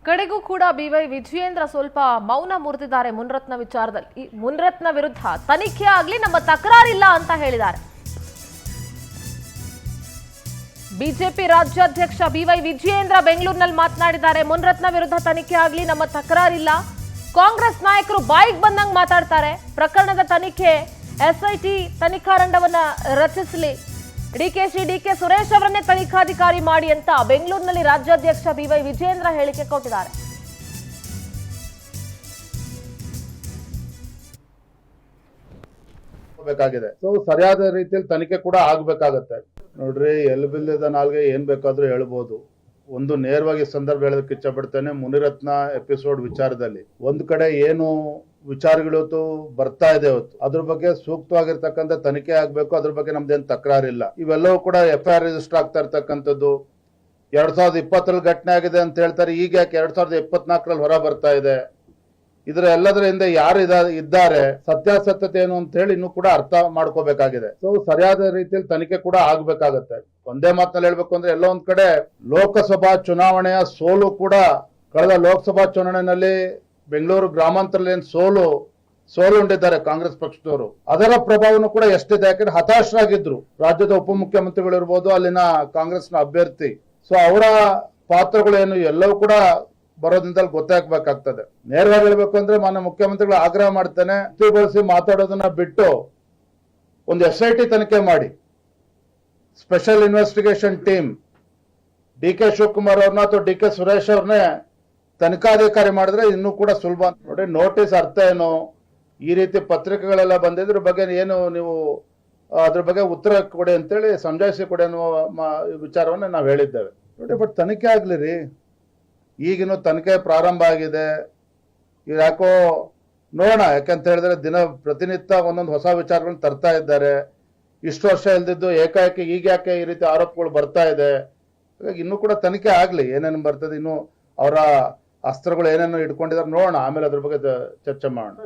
ಕಡೆಗೂ ಕೂಡ ಬಿವೈ ವಿಜಯೇಂದ್ರ ಸ್ವಲ್ಪ ಮೌನ ಮುರಿದಿದ್ದಾರೆ ಮುನ್ರತ್ನ ವಿಚಾರದಲ್ಲಿ. ಈ ಮುನ್ರತ್ನ ವಿರುದ್ಧ ತನಿಖೆ ಆಗಲಿ, ನಮ್ಮ ತಕರಾರಿಲ್ಲ ಅಂತ ಹೇಳಿದ್ದಾರೆ. ಬಿಜೆಪಿ ರಾಜ್ಯಾಧ್ಯಕ್ಷ ಬಿವೈ ವಿಜಯೇಂದ್ರ ಬೆಂಗಳೂರಿನಲ್ಲಿ ಮಾತನಾಡಿದ್ದಾರೆ. ಮುನ್ರತ್ನ ವಿರುದ್ಧ ತನಿಖೆ ಆಗಲಿ, ನಮ್ಮ ತಕರಾರಿಲ್ಲ. ಕಾಂಗ್ರೆಸ್ ನಾಯಕರು ಬಾಯಿಗೆ ಬಂದಂಗೆ ಮಾತಾಡ್ತಾರೆ. ಪ್ರಕರಣದ ತನಿಖೆ ಎಸ್ಐಟಿ ತನಿಖಾ ತಂಡವನ್ನ ರಚಿಸಲಿ, ಡಿಕೆ ಸುರೇಶ್ ಅವರನ್ನೇ ತನಿಖಾಧಿಕಾರಿ ಮಾಡಿ ಅಂತ ಬೆಂಗಳೂರಿನಲ್ಲಿ ರಾಜ್ಯಾಧ್ಯಕ್ಷ ಬಿವೈ ವಿಜಯೇಂದ್ರ ಹೇಳಿಕೆ ಕೊಟ್ಟಿದ್ದಾರೆ. ಸೊ ಸರಿಯಾದ ರೀತಿಯಲ್ಲಿ ತನಿಖೆ ಕೂಡ ಆಗ್ಬೇಕಾಗತ್ತೆ. ನೋಡ್ರಿ, ಎಲ್ಬಿಲ್ಲದ ನಾಲ್ಗೆ ಏನ್ ಬೇಕಾದ್ರೂ ಹೇಳ್ಬೋದು. ಒಂದು ನೇರವಾಗಿ ಸಂದರ್ಭ ಹೇಳೋದಕ್ಕೆ ಇಚ್ಛೆ ಪಡ್ತೇನೆ. ಮುನಿರತ್ನ ಎಪಿಸೋಡ್ ವಿಚಾರದಲ್ಲಿ ಒಂದ್ ಕಡೆ ಏನು ವಿಚಾರಗಳು ಬರ್ತಾ ಇದೆ ಇವತ್ತು, ಅದ್ರ ಬಗ್ಗೆ ಸೂಕ್ತವಾಗಿರ್ತಕ್ಕಂಥ ತನಿಖೆ ಆಗ್ಬೇಕು. ಅದ್ರ ಬಗ್ಗೆ ನಮ್ದೇನ್ ತಕರಾರಿಲ್ಲ. ಇವೆಲ್ಲವೂ ಕೂಡ FIR ರಿಜಿಸ್ಟರ್ ಆಗ್ತಾ ಇರ್ತಕ್ಕಂಥದ್ದು 2020 ಘಟನೆ ಆಗಿದೆ ಅಂತ ಹೇಳ್ತಾರೆ. ಈಗ ಯಾಕೆ 2024 ಹೊರ ಬರ್ತಾ ಇದೆ? ಇದರ ಎಲ್ಲದರ ಹಿಂದೆ ಯಾರು ಇದ್ದಾರೆ, ಸತ್ಯಾಸತ್ಯತೆ ಏನು ಅಂತ ಹೇಳಿ ಇನ್ನೂ ಕೂಡ ಅರ್ಥ ಮಾಡ್ಕೋಬೇಕಾಗಿದೆ. ಸೊ ಸರಿಯಾದ ರೀತಿಯಲ್ಲಿ ತನಿಖೆ ಕೂಡ ಆಗ್ಬೇಕಾಗತ್ತೆ. ಒಂದೇ ಮಾತಿನಲ್ಲಿ ಹೇಳ್ಬೇಕು ಅಂದ್ರೆ, ಎಲ್ಲ ಒಂದ್ ಕಡೆ ಲೋಕಸಭಾ ಚುನಾವಣೆಯ ಸೋಲು ಕೂಡ, ಕಳೆದ ಲೋಕಸಭಾ ಚುನಾವಣೆಯಲ್ಲಿ ಬೆಂಗಳೂರು ಗ್ರಾಮಾಂತರದಲ್ಲಿ ಏನು ಸೋಲು ಉಂಡಿದ್ದಾರೆ ಕಾಂಗ್ರೆಸ್ ಪಕ್ಷದವರು, ಅದರ ಪ್ರಭಾವನೂ ಕೂಡ ಎಷ್ಟಿದೆ. ಯಾಕಂದ್ರೆ ಹತಾಶರಾಗಿದ್ರು ರಾಜ್ಯದ ಉಪಮುಖ್ಯಮಂತ್ರಿಗಳು ಇರ್ಬೋದು, ಅಲ್ಲಿನ ಕಾಂಗ್ರೆಸ್ನ ಅಭ್ಯರ್ಥಿ. ಸೊ ಅವರ ಪಾತ್ರಗಳೇನು ಎಲ್ಲವೂ ಕೂಡ ಬರೋದ್ರಿಂದಲೇ ಗೊತ್ತಾಗಬೇಕಾಗ್ತದೆ. ನೇರವಾಗಿ ಹೇಳ್ಬೇಕು ಅಂದ್ರೆ, ಮಾನ್ಯ ಮುಖ್ಯಮಂತ್ರಿಗಳು ಆಗ್ರಹ ಮಾಡ್ತೇನೆ, ಬಳಸಿ ಮಾತಾಡೋದನ್ನ ಬಿಟ್ಟು ಒಂದು SIT ತನಿಖೆ ಮಾಡಿ, special investigation team DK Shivakumar ಅವ್ರನ್ನ ಅಥವಾ DK ಸುರೇಶ್ ಅವ್ರನ್ನೇ ತನಿಖಾಧಿಕಾರಿ ಮಾಡಿದ್ರೆ ಇನ್ನೂ ಕೂಡ ಸುಲಭ. ನೋಡಿ, ನೋಟಿಸ್ ಅರ್ಥ ಏನು, ಈ ರೀತಿ ಪತ್ರಿಕೆಗಳೆಲ್ಲ ಬಂದಿದ್ರ ಬಗ್ಗೆ ಏನು ನೀವು ಅದ್ರ ಬಗ್ಗೆ ಉತ್ತರ ಕೊಡಿ ಅಂತೇಳಿ, ಸಮಜಾಯಿಸಿ ಕೊಡಿ ಅನ್ನುವ ವಿಚಾರವನ್ನ ನಾವು ಹೇಳಿದ್ದೇವೆ. ನೋಡಿ, ಬಟ್ ತನಿಖೆ ಆಗ್ಲಿ ರೀ. ಈಗಿನ ತನಿಖೆ ಪ್ರಾರಂಭ ಆಗಿದೆ. ಯಾಕೋ ನೋಡೋಣ, ಯಾಕಂತ ಹೇಳಿದ್ರೆ ಪ್ರತಿನಿತ್ಯ ಒಂದೊಂದು ಹೊಸ ವಿಚಾರಗಳನ್ನ ತರ್ತಾ ಇದ್ದಾರೆ. ಇಷ್ಟು ವರ್ಷ ಇಲ್ದಿದ್ದು ಏಕಾಏಕಿ ಈಗ ಯಾಕೆ ಈ ರೀತಿ ಆರೋಪಗಳು ಬರ್ತಾ ಇದೆ? ಹಾಗಾಗಿ ಇನ್ನೂ ಕೂಡ ತನಿಖೆ ಆಗ್ಲಿ, ಏನೇನು ಬರ್ತದೆ, ಇನ್ನು ಅವರ ಅಸ್ತ್ರಗಳು ಏನೇನು ಇಟ್ಕೊಂಡಿದ್ದಾರೆ ನೋಡೋಣ, ಆಮೇಲೆ ಅದ್ರ ಬಗ್ಗೆ ಚರ್ಚೆ ಮಾಡೋಣ.